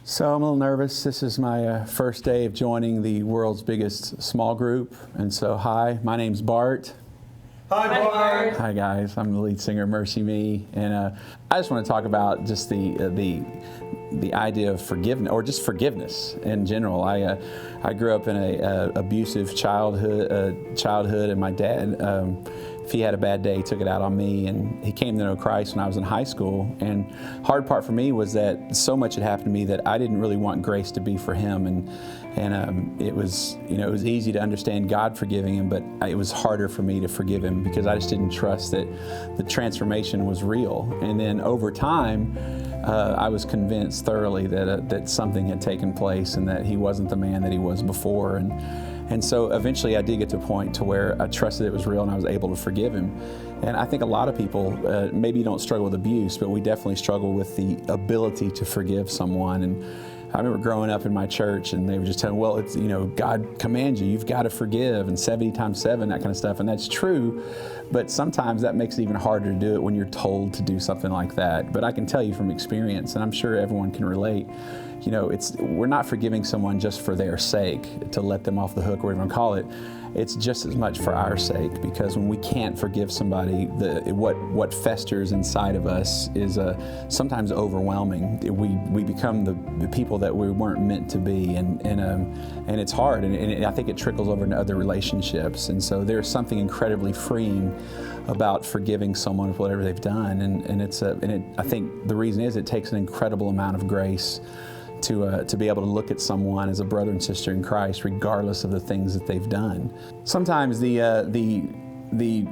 So I'm a little nervous. This is my first day of joining the world's biggest small group. And so, hi, my name's Bart. Hi, Bart. Hi, guys. I'm the lead singer of MercyMe. And I just want to talk about just the idea of forgiveness, or just forgiveness in general. I grew up in a abusive childhood, and my dad, if he had a bad day, he took it out on me, and he came to know Christ when I was in high school. And hard part for me was that so much had happened to me that I didn't really want grace to be for him, and it was easy to understand God forgiving him, but it was harder for me to forgive him because I just didn't trust that the transformation was real. And then over time, I was convinced thoroughly that something had taken place and that he wasn't the man that he was before. And so eventually I did get to a point to where I trusted it was real and I was able to forgive him. And I think a lot of people maybe don't struggle with abuse, but we definitely struggle with the ability to forgive someone. And I remember growing up in my church, and they would just tell me, well, it's, God commands you, you've got to forgive, and 70 times 7, that kind of stuff. And that's true, but sometimes that makes it even harder to do it when you're told to do something like that. But I can tell you from experience, and I'm sure everyone can relate, we're not forgiving someone just for their sake, to let them off the hook, or whatever you want to call it. It's just as much for our sake, because when we can't forgive somebody, what festers inside of us is sometimes overwhelming. We become the people that we weren't meant to be, and it's hard, and I think it trickles over into other relationships. And so there's something incredibly freeing about forgiving someone for whatever they've done, and I think the reason is it takes an incredible amount of grace to be able to look at someone as a brother and sister in Christ, regardless of the things that they've done. Sometimes the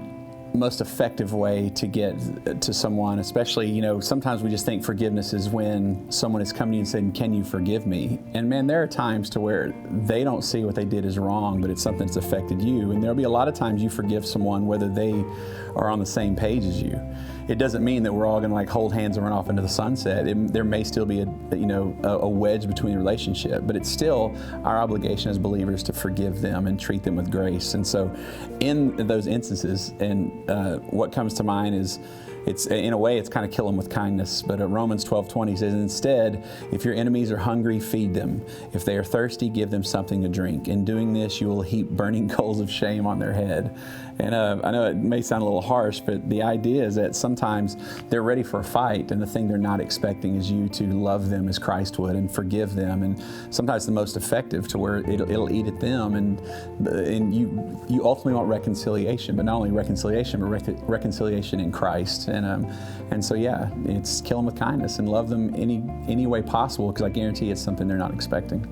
most effective way to get to someone, especially, sometimes we just think forgiveness is when someone is coming to you and saying, "Can you forgive me?" And man, there are times to where they don't see what they did as wrong, but it's something that's affected you. And there'll be a lot of times you forgive someone whether they are on the same page as you. It doesn't mean that we're all going to hold hands and run off into the sunset. There may still be a wedge between the relationship, but it's still our obligation as believers to forgive them and treat them with grace. And so in those instances, and what comes to mind is, it's in a way it's kind of kill them with kindness, but Romans 12:20 says, "Instead, if your enemies are hungry, feed them. If they are thirsty, give them something to drink. In doing this, you will heap burning coals of shame on their head." And I know it may sound a little harsh, but the idea is that sometimes they're ready for a fight, and the thing they're not expecting is you to love them as Christ would and forgive them. And sometimes the most effective, to where it'll eat at them, and you ultimately want reconciliation, but not only reconciliation, but reconciliation in Christ. And so yeah, it's kill them with kindness and love them any way possible, because I guarantee it's something they're not expecting.